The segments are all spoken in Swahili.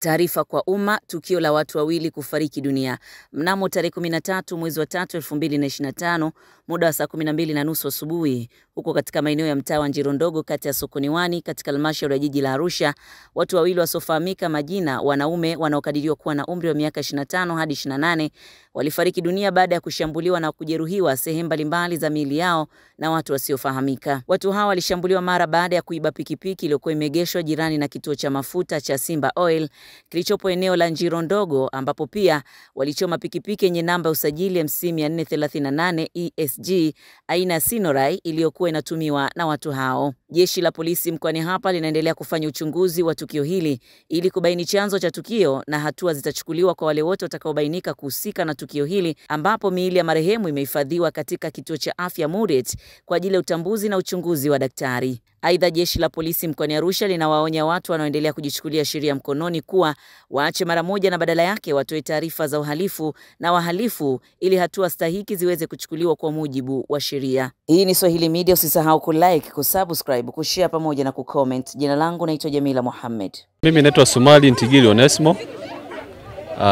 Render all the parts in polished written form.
Taarifa kwa umma, tukio la watu wawili kufariki dunia. Mnamo tarehe 13 mwezi wa 3 2025, muda wa saa 12:30 asubuhi, huko katika maeneo ya mtaa wa Njiro Ndogo kati ya Sokoni Wani katika halmashauri ya jiji la Arusha, watu wawili wasiofahamika majina, wanaume wanaokadiriwa kuwa na umri wa miaka 25 hadi 28, walifariki dunia baada ya kushambuliwa na kujeruhiwa sehemu mbalimbali za miili yao na watu wasiofahamika. Watu hawa walishambuliwa mara baada ya kuiba pikipiki iliyokuwa imegeshwa jirani na kituo cha mafuta cha Simba Oil kilichopo eneo la Njiro Ndogo, ambapo pia walichoma pikipiki yenye namba usajili MC438 ESG aina ya Sinorai iliyokuwa inatumiwa na watu hao. Jeshi la polisi mkoani hapa linaendelea kufanya uchunguzi wa tukio hili ili kubaini chanzo cha tukio, na hatua zitachukuliwa kwa wale wote watakaobainika kuhusika na tukio hili, ambapo miili ya marehemu imehifadhiwa katika kituo cha afya Muret kwa ajili ya utambuzi na uchunguzi wa daktari. Aidha, jeshi la polisi mkoani Arusha linawaonya watu wanaoendelea kujichukulia sheria mkononi kuwa waache mara moja na badala yake watoe taarifa za uhalifu na wahalifu ili hatua stahiki ziweze kuchukuliwa kwa mujibu wa sheria. Hii ni Swahili Media, usisahau kulike, kusubscribe, kushare pamoja na kucomment. Jina langu naitwa Jamila Mohamed. Mimi naitwa Sumali Ntigili Onesmo.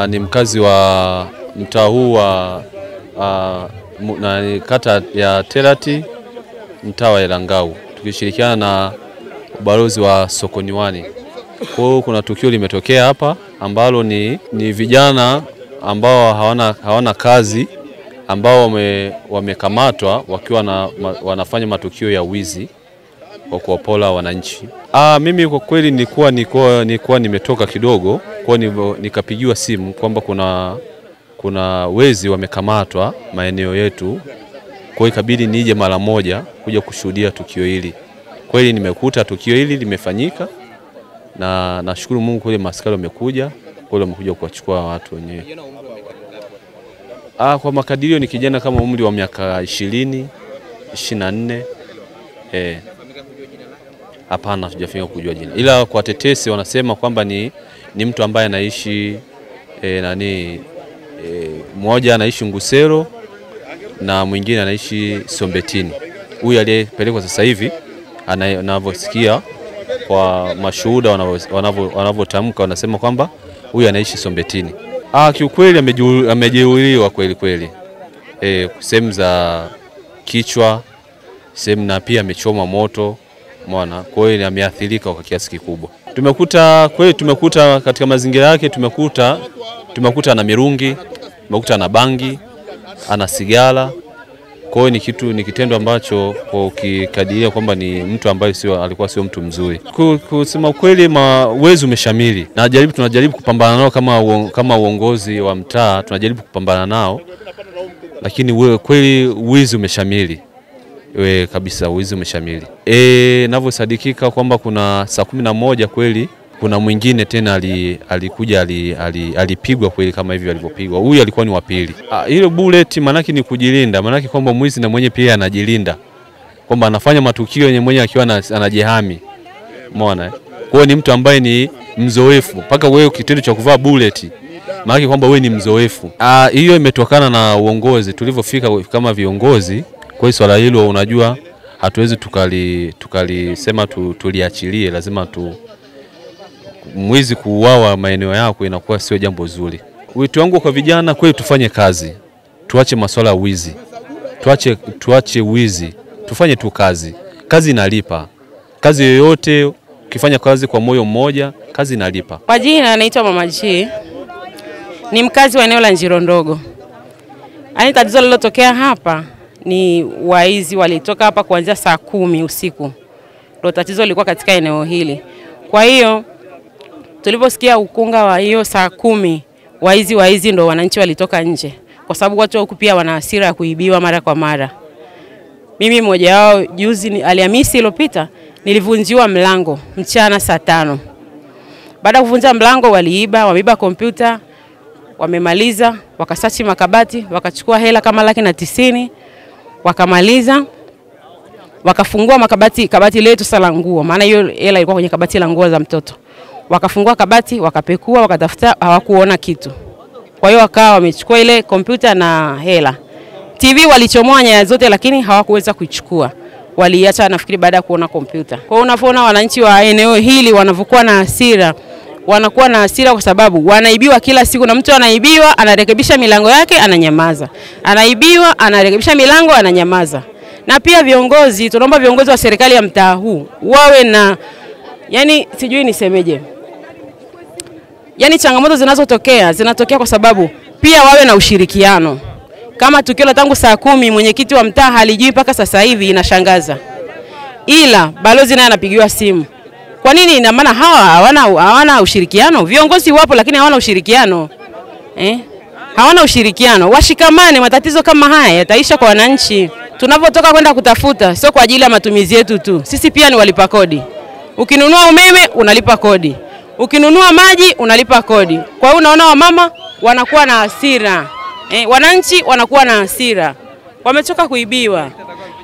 Ni mkazi wa mtaa huu wa kata ya Terati, mtaa wa Elangau, tukishirikiana na ubalozi wa Sokoni Wani. Kwa hiyo kuna tukio limetokea hapa ambalo ni vijana ambao hawana kazi ambao wamekamatwa wakiwa wanafanya matukio ya wizi kwa kuwapola wananchi. Mimi kwa kweli nilikuwa nimetoka kidogo, kwa nikapigiwa simu kwamba kuna wezi wamekamatwa maeneo yetu. Kwa hiyo ikabidi nije mara moja kuja kushuhudia tukio hili. Kweli nimekuta tukio hili limefanyika, na nashukuru Mungu kwa ile maaskari wamekuja kuwachukua watu wenyewe. Kwa makadirio ni kijana kama umri wa miaka 20, 24. Hapana, hatujafika kujua jina. Ila kwa tetesi wanasema kwamba ni mtu ambaye anaishi mmoja anaishi Ngusero na mwingine anaishi Sombetini. Huyu aliyepelekwa sasa hivi anavyosikia kwa mashuhuda wanavyotamka wanasema kwamba huyu anaishi Sombetini. Kiukweli amejeruhiwa kweli. Sehemu za kichwa, sehemu na pia amechoma moto, umeona. Kwa hiyo ameathirika kwa kiasi kikubwa. Tumekuta katika mazingira yake tumekuta ana mirungi, tumekuta ana bangi, ana sigara. Kwa hiyo ni kitendo ambacho kwa ukikadiria kwamba ni mtu ambaye alikuwa sio mtu mzuri. Kusema kweli wezi umeshamili. Tunajaribu kupambana nao kama uongozi wa mtaa, tunajaribu kupambana nao. Lakini kweli wizi umeshamili. Kabisa wizi umeshamili. Ninavyosadikika kwamba kuna saa 11 kweli kuna mwingine tena alikuja alipigwa kweli kama hivi alivyopigwa. Huyu alikuwa ni wa pili. Ile bullet manaki ni kujilinda, manaki kwamba mwizi na mwenye pia anajilinda, kwamba anafanya matukio yenye mwenye akiwa anajihami, umeona. Kwa hiyo ni mtu ambaye ni mzoefu, mpaka wewe kitendo cha kuvaa bullet manaki kwamba wewe ni mzoefu. Hiyo imetokana na uongozi tulivyofika kama viongozi. Kwa hiyo swala hilo unajua hatuwezi tukalisema tuliachilie, lazima mwizi kuuawa maeneo yako inakuwa sio jambo zuri. Wito wangu kwa vijana, kweli tufanye kazi. Tuache masuala ya wizi. Tuache wizi. Tufanye tu kazi. Kazi inalipa. Kazi yoyote ukifanya kazi kwa moyo mmoja, kazi inalipa. Kwa jina anaitwa Mama G. Ni mkazi wa eneo la Njiro Ndogo. Tatizo lililotokea hapa ni waizi walitoka hapa kuanzia saa 10 usiku. Ndio tatizo lilikuwa katika eneo hili. Kwa hiyo tuliposikia ukunga wa hiyo saa 10, waizi ndo wananchi walitoka nje, kwa sababu watu huku pia wana hasira ya kuibiwa mara kwa mara. Mimi mmoja wao juzi Alhamisi iliyopita nilivunjiwa mlango mchana saa 5. Baada ya kuvunja mlango wameiba kompyuta, wamemaliza, wakasachi makabati, wakachukua hela kama 190,000, wakamaliza, wakafungua kabati letu sala nguo, maana hiyo hela ilikuwa kwenye kabati la nguo za mtoto. Wakafungua kabati, wakapekua, wakatafuta, hawakuona kitu. Kwa hiyo wakawa wamechukua ile kompyuta na hela. TV walichomoa nyaya zote lakini hawakuweza kuichukua. Waliacha nafikiri baada ya kuona kompyuta. Kwa hiyo unapoona wananchi wa eneo hili wanavyokuwa na hasira, wanakuwa na hasira kwa sababu wanaibiwa kila siku, na mtu anaibiwa anarekebisha milango yake ananyamaza. Anaibiwa anarekebisha milango ananyamaza. Na pia viongozi, tunaomba viongozi wa serikali ya mtaa huu wawe na, yani sijui nisemeje, yani changamoto zinatokea kwa sababu pia wawe na ushirikiano. Kama tukio la tangu saa 10 mwenyekiti wa mtaa halijui mpaka sasa hivi, inashangaza. Ila balozi naye anapigiwa simu. Kwa nini? Ina maana hawana ushirikiano. Viongozi wapo lakini hawana ushirikiano. Hawana ushirikiano. Washikamane, matatizo kama haya yataisha kwa wananchi. Tunapotoka kwenda kutafuta sio kwa ajili ya matumizi yetu tu. Sisi pia ni walipa kodi. Ukinunua umeme unalipa kodi. Ukinunua maji unalipa kodi. Kwa hiyo unaona wamama wanakuwa na hasira. Wananchi wanakuwa na hasira. Wamechoka kuibiwa.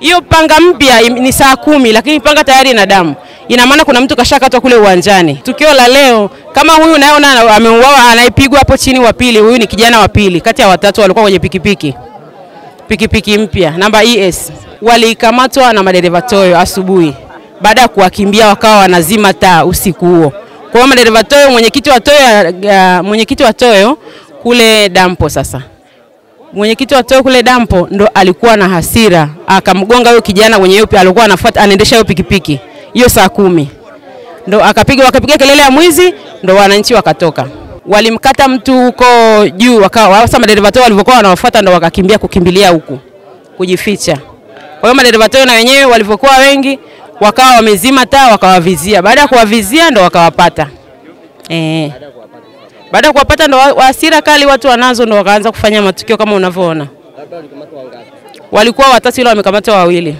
Hiyo panga mpya ni saa 10 lakini panga tayari ina damu. Ina maana kuna mtu kashakatwa kule uwanjani. Tukio la leo kama huyu naona ameuawa, anaipigwa hapo chini wa pili. Huyu ni kijana wa pili kati ya watatu walikuwa kwenye pikipiki mpya namba ES. Walikamatwa na madereva toyo asubuhi. Baada ya kuwakimbia wakawa wanazima taa usiku huo. Kwa hiyo madereva toyo, mwenyekiti wa toyo kule dampo sasa. Mwenyekiti wa toyo kule dampo ndo alikuwa na hasira, akamgonga huyo kijana mwenye yupi alikuwa anaendesha hiyo pikipiki. Hiyo saa 10. Ndo wakapiga kelele ya mwizi, ndo wananchi wakatoka. Walimkata mtu huko juu, wakawa sasa madereva toyo walivyokuwa wanawafuata ndo kukimbilia huku kujificha. Kwa hiyo madereva toyo na wenyewe walivyokuwa wengi wakawa wamezima taa wakawavizia. Baada ya kuwavizia ndo wakawapata. Baada ya kuwapata ndo hasira kali watu wanazo ndo wakaanza kufanya matukio kama unavyoona. Walikuwa watatu ila wamekamatwa 2.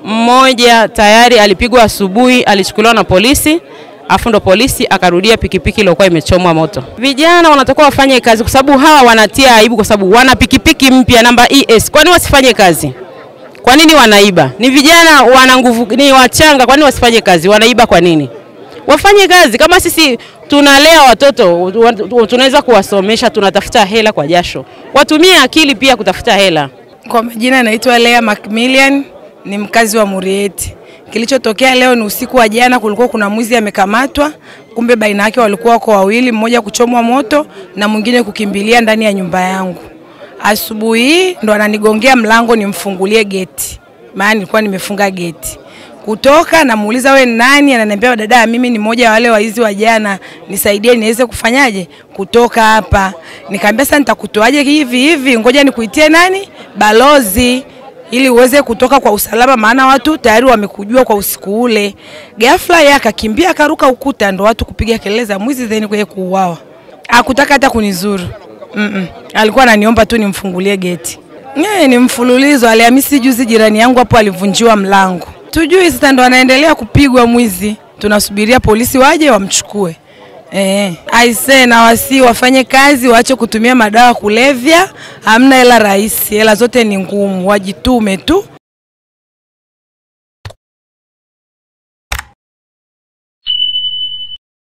Mmoja tayari alipigwa asubuhi, alichukuliwa na polisi, afu ndo polisi akarudia pikipiki iliyokuwa imechomwa moto. Vijana wanatakiwa wafanye kazi kwa sababu hawa wanatia aibu kwa sababu wana pikipiki mpya namba ES. Kwa nini wasifanye kazi? Kwa nini wanaiba? Ni vijana wana nguvu, ni wachanga, kwa nini wasifanye kazi? Wanaiba kwa nini? Wafanye kazi. Kama sisi tunalea watoto, tunaweza kuwasomesha, tunatafuta hela kwa jasho. Watumie akili pia kutafuta hela. Kwa majina naitwa Lea Macmillian, ni mkazi wa Murieti. Kilichotokea leo ni usiku wa jana, kulikuwa kuna mwizi amekamatwa, kumbe baina yake walikuwa wako 2, mmoja kuchomwa moto na mwingine kukimbilia ndani ya nyumba yangu. Asubuhi ndo ananigongea mlango nimfungulie geti. Maana nilikuwa nimefunga geti. Kutoka namuuliza wewe nani, ananiambia dada mimi ni mmoja wa wale waizi wa jana, nisaidie niweze kufanyaje kutoka hapa. Nikamwambia sasa nitakutoaje hivi, ngoja nikuitie nani? Balozi, ili uweze kutoka kwa usalama maana watu tayari wamekujua kwa usiku ule. Ghafla yeye akakimbia akaruka ukuta, ndo watu kupiga kelele za mwizi zeni kwenye kuuawa. Hakutaka hata kunizuru. Alikuwa ananiomba tu nimfungulie geti. Ni mfululizo. Alhamisi juzi jirani yangu hapo alivunjiwa mlango. Tujui sasa ndo anaendelea kupigwa mwizi. Tunasubiria polisi waje wamchukue. Aise na wasi wafanye kazi, waache kutumia madawa kulevya. Hamna hela rahisi, hela zote ni ngumu, wajitume tu.